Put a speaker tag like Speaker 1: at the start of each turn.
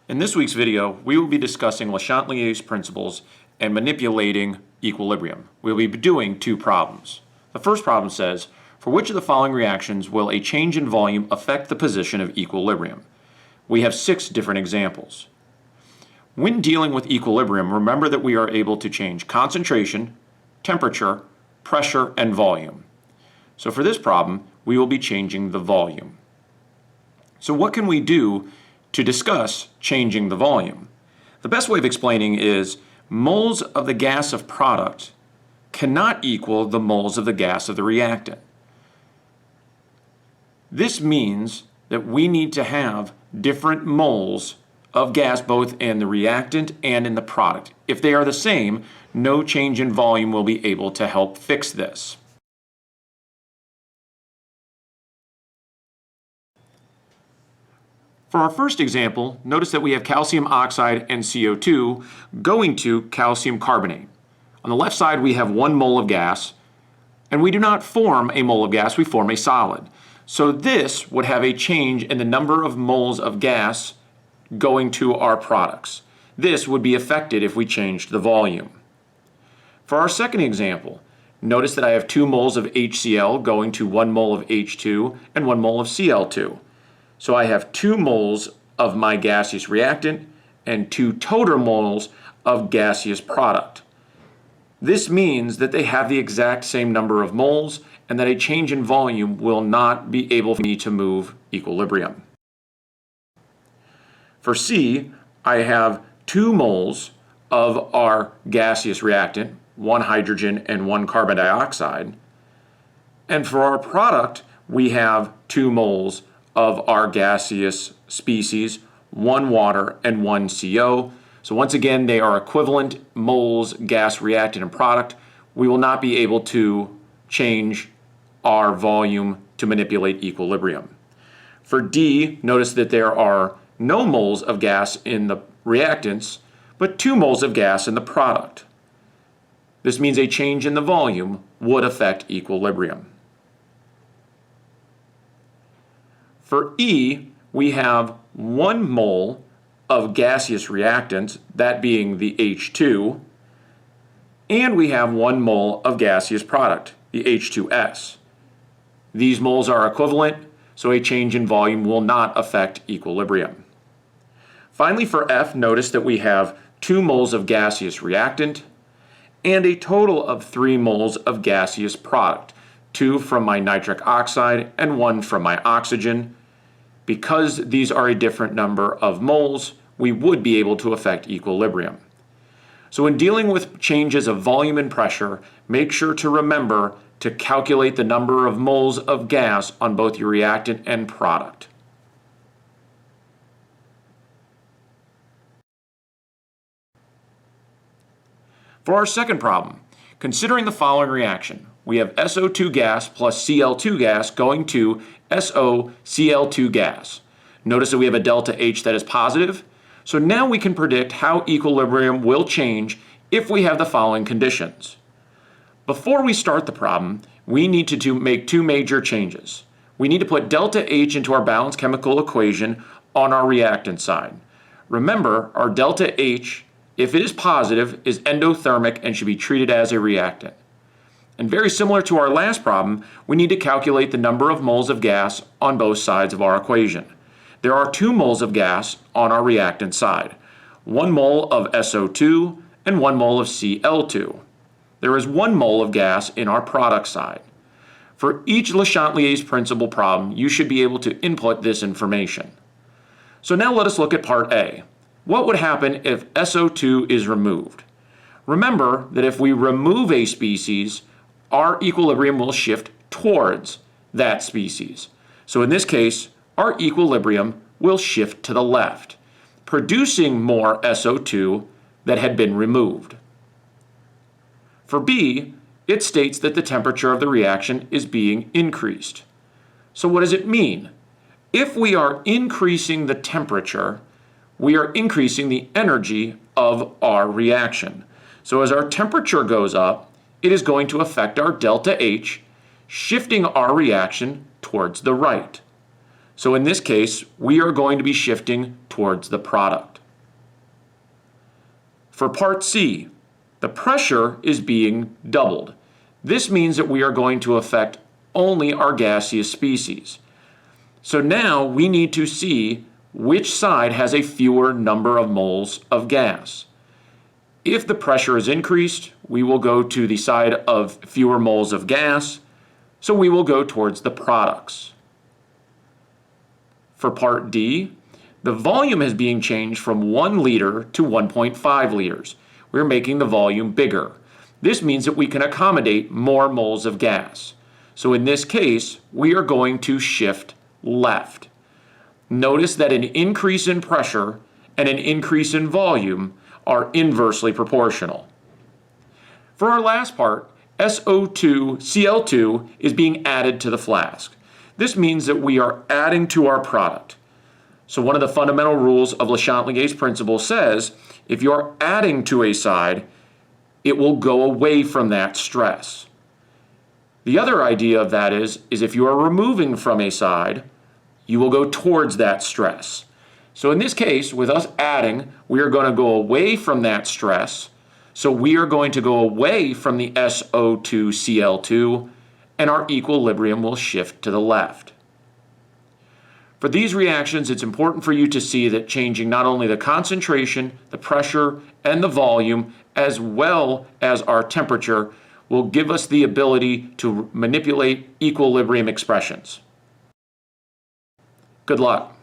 Speaker 1: In this week's video, we will be discussing Le Chantelier's principles and manipulating equilibrium. We'll be doing two problems. The first problem says, for which of the following reactions will a change in volume affect the position of equilibrium? We have 6 different examples. When dealing with equilibrium, remember that we are able to change concentration, temperature, pressure, and volume. So for this problem, we will be changing the volume. So what can we do to discuss changing the volume? The best way of explaining is moles of the gas of product cannot equal the moles of the gas of the reactant. This means that we need to have different moles of gas both in the reactant and in the product. If they are the same, no change in volume will be able to help fix this. For our first example, notice that we have calcium oxide and CO2 going to calcium carbonate. On the left side, we have 1 mole of gas, and we do not form a mole of gas, we form a solid. So this would have a change in the number of moles of gas going to our products. This would be affected if we changed the volume. For our second example, notice that I have 2 moles of HCl going to 1 mole of H2 and 1 mole of Cl2. So I have 2 moles of my gaseous reactant and 2 total moles of gaseous product. This means that they have the exact same number of moles and that a change in volume will not be able for me to move equilibrium. For C, I have 2 moles of our gaseous reactant, 1 hydrogen and 1 carbon dioxide. And for our product, we have 2 moles of our gaseous species, 1 water and 1 CO. So once again, they are equivalent moles, gas, reactant, and product. We will not be able to change our volume to manipulate equilibrium. For D, notice that there are no moles of gas in the reactants, but 2 moles of gas in the product. This means a change in the volume would affect equilibrium. For E, we have 1 mole of gaseous reactants, that being the H2, and we have 1 mole of gaseous product, the H2S. These moles are equivalent, so a change in volume will not affect equilibrium. Finally, for F, notice that we have 2 moles of gaseous reactant and a total of 3 moles of gaseous product, 2 from my nitric oxide and 1 from my oxygen. Because these are a different number of moles, we would be able to affect equilibrium. So when dealing with changes of volume and pressure, make sure to remember to calculate the number of moles of gas on both your reactant and product. For our second problem, considering the following reaction, we have SO2 gas plus Cl2 gas going to SOCl2 gas. Notice that we have a delta H that is positive. So now we can predict how equilibrium will change if we have the following conditions. Before we start the problem, we need to make 2 major changes. We need to put delta H into our balanced chemical equation on our reactant side. Remember, our delta H, if it is positive, is endothermic and should be treated as a reactant. And very similar to our last problem, we need to calculate the number of moles of gas on both sides of our equation. There are 2 moles of gas on our reactant side, 1 mole of SO2 and 1 mole of Cl2. There is 1 mole of gas in our product side. For each Le Chantelier's principle problem, you should be able to input this information. So now let us look at part A. What would happen if SO2 is removed? Remember that if we remove a species, our equilibrium will shift towards that species. So in this case, our equilibrium will shift to the left, producing more SO2 that had been removed. For B, it states that the temperature of the reaction is being increased. So what does it mean? If we are increasing the temperature, we are increasing the energy of our reaction. So as our temperature goes up, it is going to affect our delta H, shifting our reaction towards the right. So in this case, we are going to be shifting towards the product. For part C, the pressure is being doubled. This means that we are going to affect only our gaseous species. So now we need to see which side has a fewer number of moles of gas. If the pressure is increased, we will go to the side of fewer moles of gas, so we will go towards the products. For part D, the volume is being changed from 1 liter to 1.5 liters. We're making the volume bigger. This means that we can accommodate more moles of gas. So in this case, we are going to shift left. Notice that an increase in pressure and an increase in volume are inversely proportional. For our last part, SO2Cl2 is being added to the flask. This means that we are adding to our product. So one of the fundamental rules of Le Chantelier's principle says, if you're adding to a side, it will go away from that stress. The other idea of that is if you are removing from a side, you will go towards that stress. So in this case, with us adding, we are going to go away from that stress. So we are going to go away from the SO2Cl2, and our equilibrium will shift to the left. For these reactions, it's important for you to see that changing not only the concentration, the pressure, and the volume, as well as our temperature, will give us the ability to manipulate equilibrium expressions. Good luck.